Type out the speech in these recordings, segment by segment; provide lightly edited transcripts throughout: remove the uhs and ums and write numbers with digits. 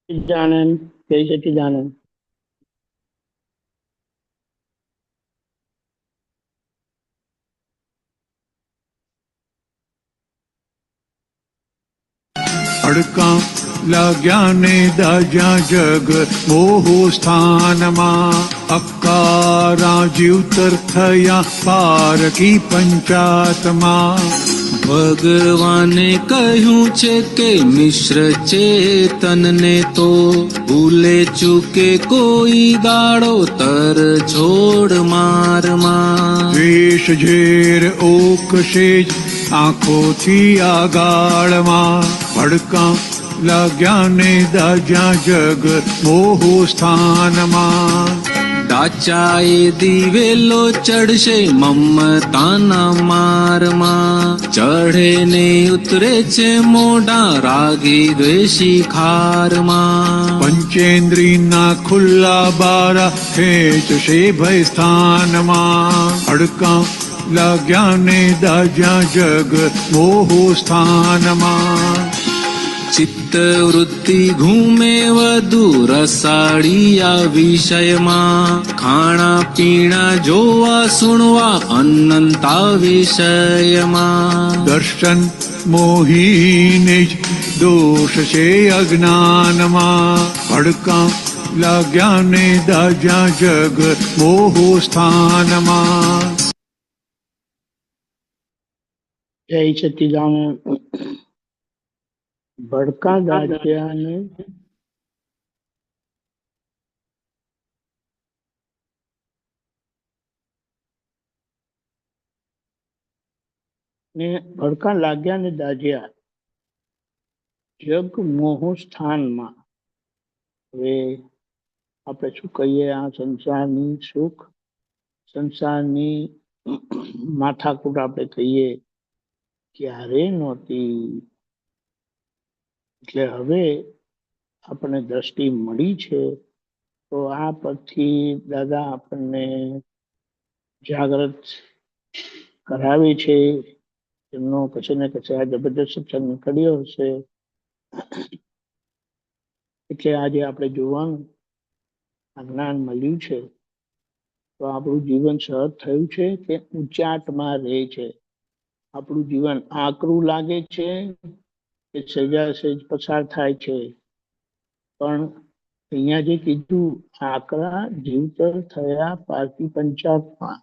સચ્ચિદાનંદ, જય સચ્ચિદાનંદ. અડકા લાગ્યા ને દાજ્યા જગ મોહો સ્થાનમાં, અક્કારા જીવતર થયા પારકી પંચાતમાં. ભગવાને કહ્યું છે કે મિશ્ર ચેતનને તો ભૂલે ચૂકે કોઈ દાડો તર છોડ મારમાં. દ્વેષ ઝેર ઓકશે જ આંખોથી આગાળમાં, ભડકા લાગ્યા ને દાજ્યા જગ મોહો સ્થાનમાં. ડાચાએ દિવેલો ચડશે મમતાના મારમાં, ચઢે ને ઉતરે છે મોઢા રાગી દ્વેષી ખારમાં. પંચેન્દ્રિયના ખુલ્લા બારા ખેંચશે ભય સ્થાનમાં, અડકા લાગ્યા ને દાજ્યા જગ મોહો સ્થાનમાં. ચિત્ત વૃત્તિ ઘૂમે વધુ રસાળિયા વિષયમાં, ખાણા પીણા જોવા સુણવા અનંતા વિષયમાં. દર્શન મોહીને જ દોષ છે અજ્ઞાનમાં, ભડકા લાગ્યા ને દાજ્યા જગ મોહો સ્થાનમાં. જય સચ્ચિદાનંદ. ભડકા દાચ્યા ને ભડકા લાગ્યા ને દાજ્યા જગ મોહ સ્થાનમાં. હવે આપણે શું કહીએ, આ સંસારની સુખ, સંસારની માથાકૂટ આપણે કહીએ ક્યારે નહોતી. એટલે હવે આપણને દ્રષ્ટિ મળી છે, તો આ પરથી દાદા આપણને જાગૃત કરાવે છે. એમનો કશે ને કશે આ જબરદસ્ત સત્સંગ કર્યો હશે, એટલે આજે આપણે જોવાનું આ જ્ઞાન મળ્યું છે. તો આપણું જીવન સહજ થયું છે કે ઊંચાટમાં રહે છે? આપણું જીવન આકરું લાગે છે કે સહેજ પસાર થાય છે? પણ અહીંયા જે કીધું, આકરા જીવતર થયા પારકી પંચાતમાં.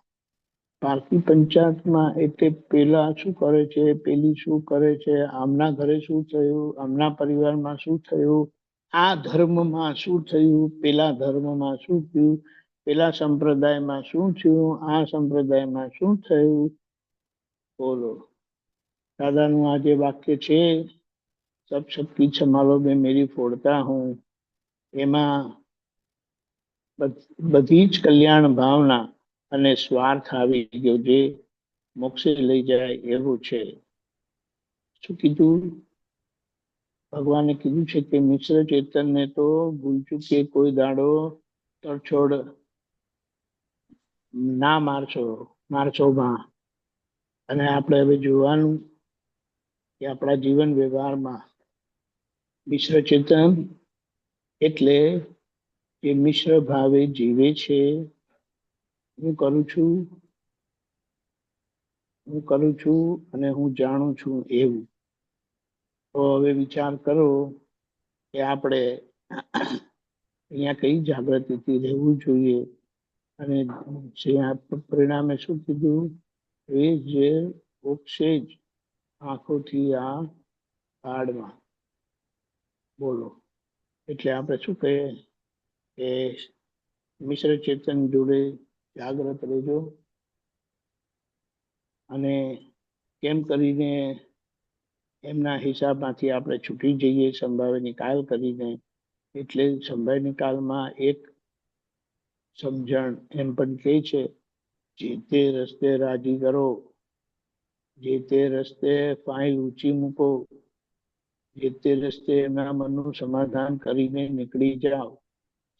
પારકી પંચાતમાં એટલે પેલા શું કરે છે, પેલી શું કરે છે, આમના ઘરે શું થયું, આમના પરિવારમાં શું થયું, આ ધર્મમાં શું થયું, પેલા ધર્મમાં શું થયું, પેલા સંપ્રદાયમાં શું થયું, આ સંપ્રદાયમાં શું થયું. બોલો, દાદાનું આ જે વાક્ય છે, સબ શક્તિ સંભાલો મેં મેરી ફોડતા હું, એમાં બધી જ કલ્યાણ ભાવના અને સ્વાર્થ આવી ગયો, જે મોક્ષે લઈ જાય એવું છે. શું કીધું? ભગવાને કીધું છે કે મિશ્ર ચેતનને તો ભૂલ ચૂકે કોઈ દાડો તરછોડ ના મારશો માં. અને આપણે હવે જોવાનું કે આપણા જીવન વ્યવહારમાં મિશ્ર ચેતન એટલે જે મિશ્ર ભાવે જીવે છે. હું કરું છું અને હું જાણું છું એવું. તો હવે વિચાર કરો કે આપણે અહીંયા કઈ જાગૃતિથી રહેવું જોઈએ. અને પરિણામે શું કીધું? એ જે ઉપસે જ આંખોથી આ આડમાં. બોલો, એટલે આપણે શું કહીએ કે મિશ્ર ચેતન જોડે જાગ્રત રહેજો, અને કેમ કરીને એમના હિસાબમાંથી આપણે છૂટી જઈએ સંભાવે નિકાલ કરીને. એટલે સંભાવ નિકાલમાં એક સમજણ એમ પણ કહે છે, જે તે રસ્તે રાજી કરો, જે તે રસ્તે ફાઇલ ઊંચી મૂકો, જે તે રસ્તે એમના મનનું સમાધાન કરીને નીકળી જાઓ,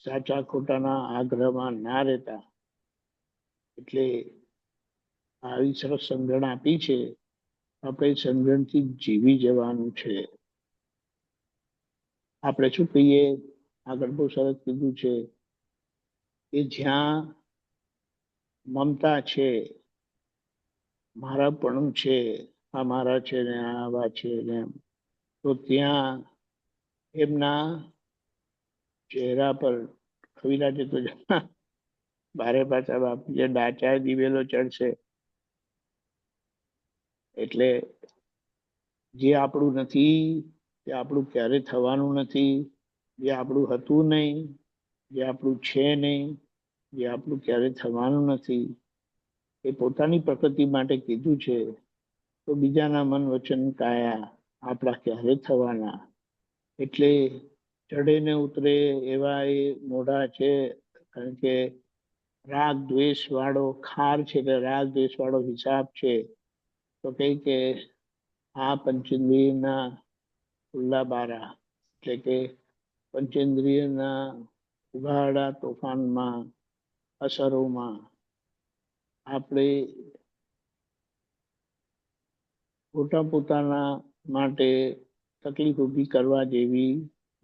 સાચા ખોટાના આગ્રહમાં ના રહેતા. એટલે આવી સરસ સમજણ આપી છે. આપણે સમજણથી જીવી જવાનું છે. આપણે શું કહીએ આગળ બહુ સરસ કીધું છે કે જ્યાં મમતા છે, મારાપણું છે, આ મારા છે ને આવા છે ને એમ, તો ત્યાં એમના ચહેરા પર કવિરા છે તો બારે પાછા બાપી જે ડાચા દિવેલો ચડશે. એટલે જે આપણું નથી, તે આપણું ક્યારે થવાનું નથી, જે આપણું હતું નહીં, જે આપણું છે નહીં, જે આપણું ક્યારે થવાનું નથી, એ પોતાની પ્રકૃતિ માટે કીધું છે. તો બીજાના મન વચન કાયા આપણા ક્યારે થવાના. એટલે ચડે ને ઉતરે એવા એ મોઢા છે, કારણ કે રાગ દ્વેષ વાળો ખાર છે, એટલે રાગ દ્વેષ વાળો હિસાબ છે. તો કઈ કે આ પંચેન્દ્રિયના ખુલ્લા બારા, એટલે કે પંચેન્દ્રિયના ઉઘાડા તોફાનમાં, અસરોમાં આપણે પોતાના માટે તકલીફ ઊભી કરવા જેવી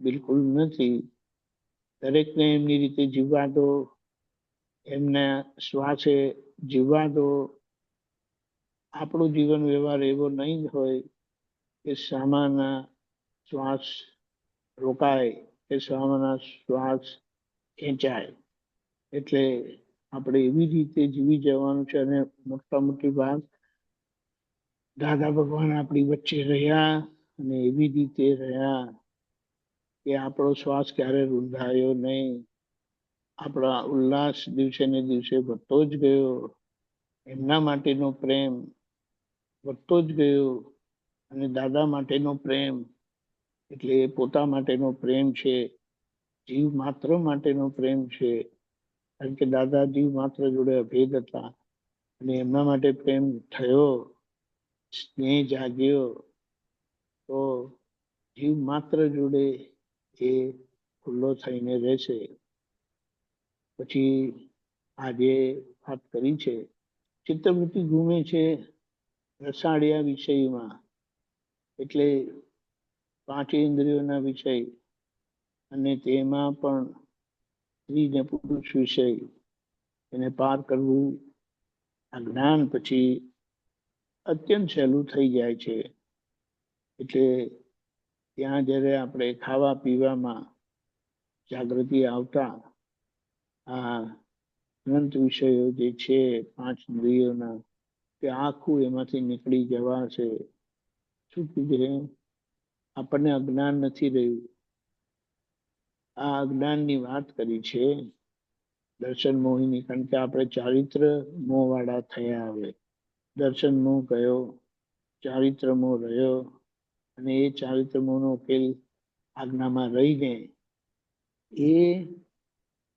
બિલકુલ નથી. દરેકને એમની રીતે જીવવા દો, એમના શ્વાસે જીવવા દો. આપણો જીવન વ્યવહાર એવો નહીં હોય કે સામાના શ્વાસ રોકાય કે સામાના શ્વાસ ખેંચાય. એટલે આપણે એવી રીતે જીવી જવાનું છે. અને મોટી વાત, દાદા ભગવાન આપણી વચ્ચે રહ્યા અને એવી રીતે રહ્યા કે આપણો શ્વાસ ક્યારે રૂંધાયો નહીં. આપણા ઉલ્લાસ દિવસે ને દિવસે વધતો જ ગયો, એમના માટેનો પ્રેમ વધતો જ ગયો. અને દાદા માટેનો પ્રેમ એટલે એ પોતા માટેનો પ્રેમ છે, જીવ માત્ર માટેનો પ્રેમ છે. કારણ કે દાદા જીવ માત્ર જોડે અભેદ હતા, અને એમના માટે પ્રેમ થયો, સ્નેહ જાગ્યો, તો જીવ માત્ર જોડે એ ખુલ્લો થઈને રહેશે. પછી આજે વાત કરી છે, ચિત્તવૃત્તિ ઘૂમે છે રસાળિયા વિષયમાં, એટલે પાંચ ઇન્દ્રિયોના વિષય, અને તેમાં પણ સ્ત્રી ને પુરુષ વિષય, એને પાર કરવું આ જ્ઞાન પછી અત્યંત સહેલું થઈ જાય છે. એટલે ત્યાં જ્યારે આપણે ખાવા પીવામાં જાગૃતિ આવતા આ અનંત વિષયો જે છે પાંચ ઇન્દ્રિયોના, તે આખું એમાંથી નીકળી જવાશે. શું કીધું? આપણને અજ્ઞાન નથી રહ્યું. આ અજ્ઞાનની વાત કરી છે દર્શન મોહિની, કારણ કે આપણે ચારિત્ર મોહ વાળા થયા. હવે દર્શન મોહ ગયો, ચારિત્ર મોહ રહ્યો, અને એ ચારિત્ર મોહનો ઉકેલ આજ્ઞામાં રહીને એ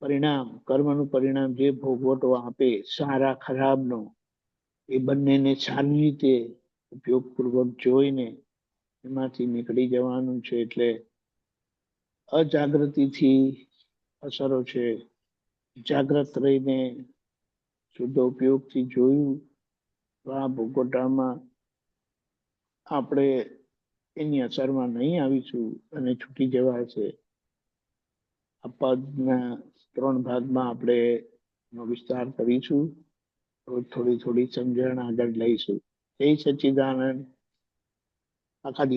પરિણામ, કર્મનું પરિણામ જે ભોગવટો આપે સારા ખરાબનો, એ બંનેને સારી રીતે ઉપયોગપૂર્વક જોઈને એમાંથી નીકળી જવાનું છે. એટલે અજાગૃતિથી અસરો છે, જાગ્રત રહીને શુદ્ધ ઉપયોગથી જોયું તો આ ભોગવટામાં આપણે એની અસરમાં નહીં આવીશું અને છૂટી જવાશે. આ પદના 3 ભાગમાં આપણે એનો વિસ્તાર કરીશું. થોડી સમજણ આગળ લઈશું. જય સચ્ચિદાનંદ. આખા